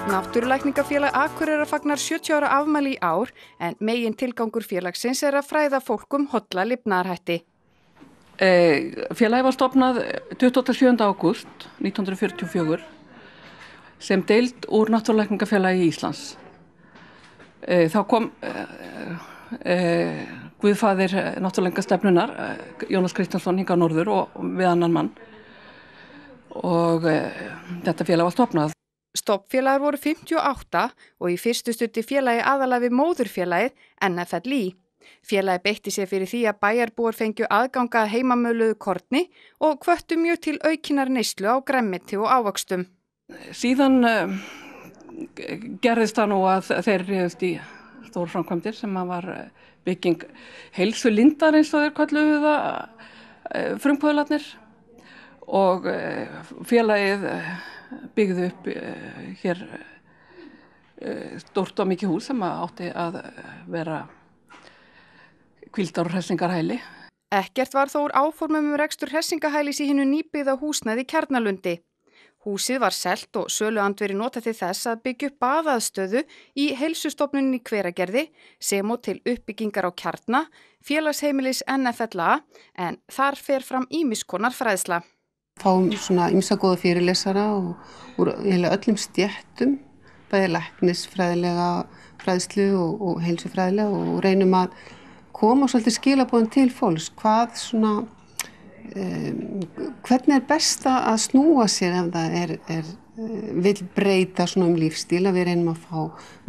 Náttúrulækningafélag Akureyrar fagnar 70 ára afmæli í ár en megin tilgangur félagsins að fræða fólk holla lifnaðarhætti. Félagið var stofnað 27. ágúst 1944 sem deild úr Náttúrulækningafélagi Íslands. Þá kom guðfaðir náttúrulækningastefnunnar, Jónas Kristjánsson, hingað norður og við annan mann. Og þetta félag var stofnað. Stofnfélagar voru 58 og í fyrstu studdi félagi aðallega við móðurfélagið NFLÍ. Félagið beitti sér fyrir því að bæjarbúar fengju aðganga að heimamöluðu korni og hvöttu mjög til aukinnar neyslu á grænmeti og ávöxtum. Síðan gerðist það nú að þeir réðust í stór framkvæmdir sem var bygging heilsulindar eins og þeir kölluðu það frumkvöðlarnir og félagið byggði upp hér stórt og mikið hús sem átti að vera hvíldar- og hressingarhæli. Ekkert var þó úr áformum rekstur hressingarhælis í hinu nýbyggða húsnæði Kjarnalundi. Húsið var selt og söluandvirði notað til þess að byggja upp baðaðstöðu í heilsustofnuninni í Hveragerði sem og til uppbyggingar á Kjarna, félagsheimilis NFLA, en þar fer fram ýmiss konar fræðsla. Fáum svona ýmsa góða fyrirlesara og úr öllum stéttum, bæði læknisfræðilega fræðslu og heilsufræðilega og reynum að koma svolítið skilaboðin til fólks, hvernig best að snúa sér ef það vill breyta svona lífstíl, að við reynum að fá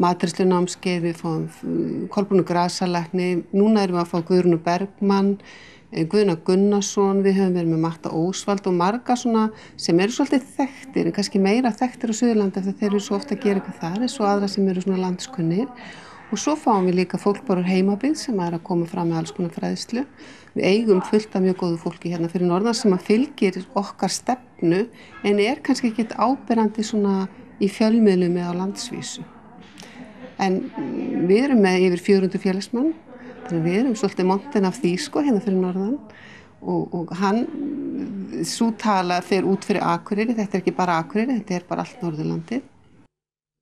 matreiðslunámskeið, við fáum Kolbrúnu Grasalækni, núna erum við að fá Guðrúnu Bergmann, Guðna Gunnarsson, við höfum verið með Marta Ósvald og marga svona sem eru svolítið þekktir, en kannski meira þekktir á Suðurlandi af því þeir eru svo ofta að gera eitthvað þar, svo aðra sem eru svona landskunnir. Og svo fáum við líka fólk bara úr heimabyggð sem að koma fram með alls konar fræðslu. Við eigum fullt af mjög góðu fólki hérna fyrir norðan sem að fylgir okkar stefnu en kannski ekkert áberandi svona í fjölmiðlum eða á landsvísu. En við erum með yfir 400 félagsmenn. Þannig að við erum svolítið montin af því hérna fyrir norðan og sú tala fer út fyrir Akureyri, þetta ekki bara Akureyri, þetta bara allt Norðurlandið.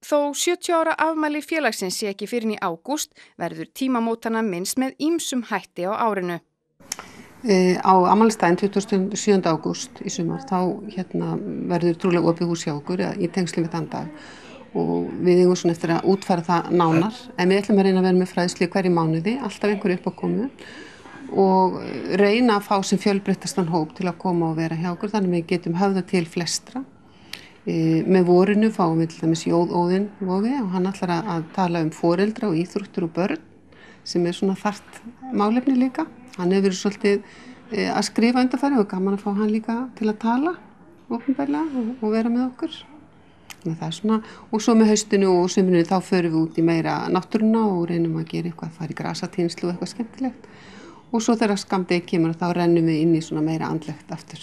Þó 70 ára afmæli félagsins sé ekki fyrr en í ágúst verður tímamótana minnst með ýmsum hætti á árinu. Á afmælisdaginn 27. ágúst í sumar þá verður trúlega opið hús hjá okkur í tengslum við þann dag. Og við eigum svona eftir að útfæra það nánar, en við ætlum að reyna að vera með fræðslu hverju mánuði, alltaf einhverju uppákomu og reyna að fá sem fjölbreyttastan hóp til að koma og vera hjá okkur, þannig að við getum höfða til flestra. Með vorinu fáum við til dæmis Jóð Óðinn Vogi og hann ætlar að tala foreldra og íþróttir og börn sem svona þarft málefni líka. Hann hefur verið svolítið að skrifa undanfæri og gaman að fá hann líka til að tala opinberlega og vera með okkur. Og svo með haustinu og sumrinu þá förum við út í meira náttúruna og reynum að gera eitthvað, fara í grasatínslu og eitthvað skemmtilegt. Og svo þegar skammdegi kemur þá rennum við inn í svona meira andlegt aftur.